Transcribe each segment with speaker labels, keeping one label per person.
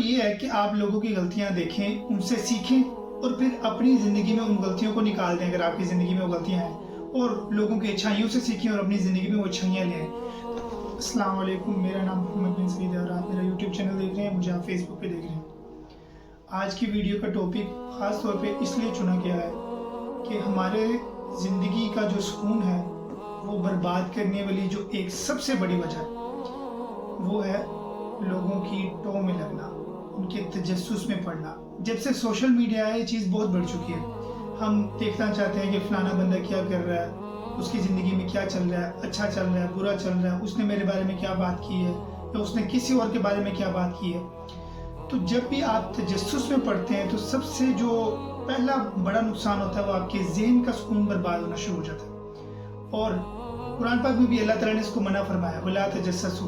Speaker 1: ये है कि आप लोगों की गलतियां देखें, उनसे सीखें और फिर अपनी ज़िंदगी में उन गलतियों को निकाल दें अगर आपकी ज़िंदगी में वो गलतियां हैं, और लोगों की अच्छाइयों से सीखें और अपनी ज़िंदगी में वो अच्छाइयाँ लें। अस्सलाम वालेकुम, मेरा नाम मोहम्मद बिन सईद है और आप मेरा यूट्यूब चैनल देख रहे हैं, मुझे आप फेसबुक पे देख रहे हैं। आज की वीडियो का टॉपिक ख़ास तौर पे इसलिए चुना गया है कि हमारे ज़िंदगी का जो सुकून है वो बर्बाद करने वाली जो एक सबसे बड़ी वजह है वो है लोगों की टो में लगना, उनके तजस्सुस में पड़ना। जब से सोशल मीडिया है ये चीज़ बहुत बढ़ चुकी है। हम देखना चाहते हैं कि फ़लाना बंदा क्या कर रहा है, उसकी ज़िंदगी में क्या चल रहा है, अच्छा चल रहा है, बुरा चल रहा है, उसने मेरे बारे में क्या बात की है या उसने किसी और के बारे में क्या बात की है। तो जब भी आप तजस्सुस में पड़ते हैं तो सबसे जो पहला बड़ा नुकसान होता है वो आपके ज़हन का सुकून बर्बाद होना शुरू हो जाता है। और कुरान पाक में भी अल्लाह ताला ने इसको मना फरमाया, वला तजस्ससु,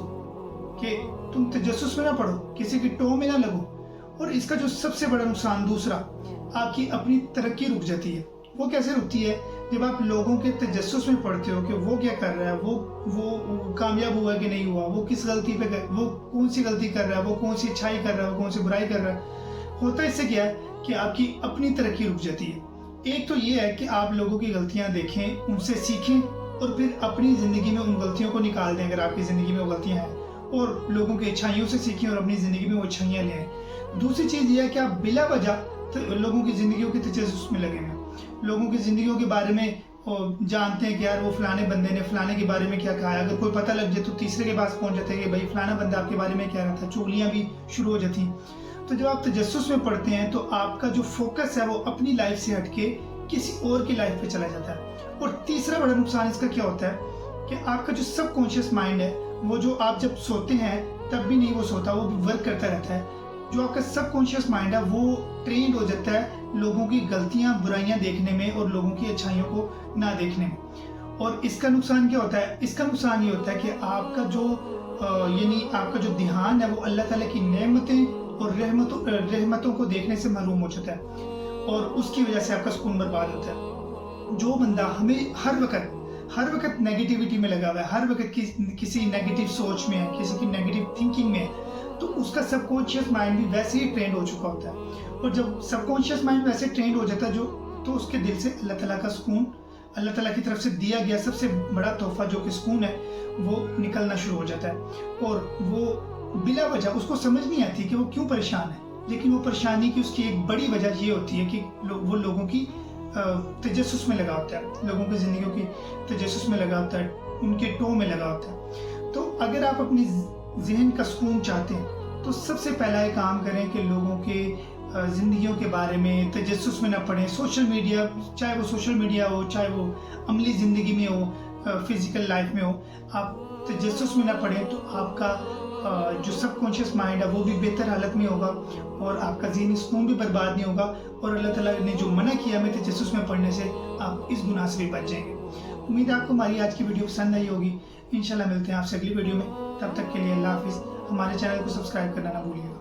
Speaker 1: कि तुम तजस्सुस में ना पढ़ो, किसी की टो में ना लगो। और इसका जो सबसे बड़ा नुकसान दूसरा, आपकी अपनी तरक्की रुक जाती है। वो कैसे रुकती है? जब आप लोगों के तजस्सुस में पढ़ते हो कि वो क्या कर रहा है, वो कामयाब हुआ कि नहीं हुआ, वो किस गलती पे वो कौन सी गलती कर रहा है, वो कौन सी अच्छाई कर रहा है, वो कौन सी बुराई कर रहा है। होता इससे क्या है कि आपकी अपनी तरक्की रुक जाती है। एक तो ये है कि आप लोगों की गलतियां देखें, उनसे सीखें और फिर अपनी ज़िंदगी में उन गलतियों को निकाल दें अगर आपकी ज़िंदगी में वो गलतियां हैं, और लोगों की अच्छाइयों से सीखें और अपनी ज़िंदगी में वो अच्छाइयाँ लें। दूसरी चीज़ ये है कि आप बिला वजह लोगों की ज़िंदगियों के तजस्सुस में लगे हैं, लोगों की ज़िंदगियों के बारे में जानते हैं कि यार वो फलाने बंदे ने फलाने के बारे में क्या कहा है। अगर कोई पता लग जाए तो तीसरे के पास पहुंच जाते हैं कि भाई फलाना बंदा आपके बारे में कह रहा था, चुगलियाँ भी शुरू हो जाती हैं। तो जब आप तजस्सुस में पढ़ते हैं तो आपका जो फोकस है वो अपनी लाइफ से हटके किसी और की लाइफ पे चला जाता है। और तीसरा बड़ा नुकसान इसका क्या होता है कि आपका जो सबकॉन्शियस माइंड है वो जो आप जब सोते हैं तब भी नहीं वो सोता, वो भी वर्क करता रहता है। जो आपका सबकॉन्शियस माइंड है वो ट्रेंड हो जाता है लोगों की गलतियां बुराइयां देखने में और लोगों की अच्छाइयों को ना देखने में। और इसका नुकसान क्या होता है? इसका नुकसान ये होता है कि आपका जो यानी आपका जो ध्यान है वो अल्लाह ताला की नेमतें और रहमतों को देखने से महरूम हो जाता है और उसकी वजह से आपका सुकून बर्बाद होता है। जो बंदा हमें हर वक्त नेगेटिविटी में लगा हुआ है, हर वक्त किसी नेगेटिव सोच में है, किसी की नेगेटिव थिंकिंग में है, तो उसका सबकॉन्शियस माइंड भी वैसे ही ट्रेंड हो चुका होता है। और जब सबकॉन्शियस माइंड वैसे ट्रेंड हो जाता है तो उसके दिल से अल्लाह ताला का सुकून, अल्लाह ताला की तरफ से दिया गया सबसे बड़ा तोहफा जो कि सुकून है वो निकलना शुरू हो जाता है। और वो बिला वजह उसको समझ नहीं आती कि वो क्यों परेशान है, लेकिन वो परेशानी की उसकी एक बड़ी वजह ये होती है कि वो लोगों की तजस्सुस में लगा होता है, लोगों की ज़िंदगियों की तजस्सुस में लगा होता है, उनके टो में लगा होता है। तो अगर आप अपनी ज़हन का सुकून चाहते हैं तो सबसे पहला ये काम करें कि लोगों के ज़िंदगियों के बारे में तजस्सुस में ना पड़ें। सोशल मीडिया, चाहे वो सोशल मीडिया हो, चाहे वो अमली ज़िंदगी में हो, फिज़िकल लाइफ में हो, आप तजस्सुस में ना पड़ें तो आपका जो सबकॉन्शियस माइंड है वो भी बेहतर हालत में होगा और आपका ज़हनी सुकून भी बर्बाद नहीं होगा। और अल्लाह ताला ने जो मना किया हमें तजस्सुस में पढ़ने से, आप इस गुनाह से भी बच जाएंगे। उम्मीद है आपको हमारी आज की वीडियो पसंद आई होगी। इंशाल्लाह मिलते हैं आपसे अगली वीडियो में। तब तक के लिए अल्लाह हाफिज़। हमारे चैनल को सब्सक्राइब करना ना भूलिएगा।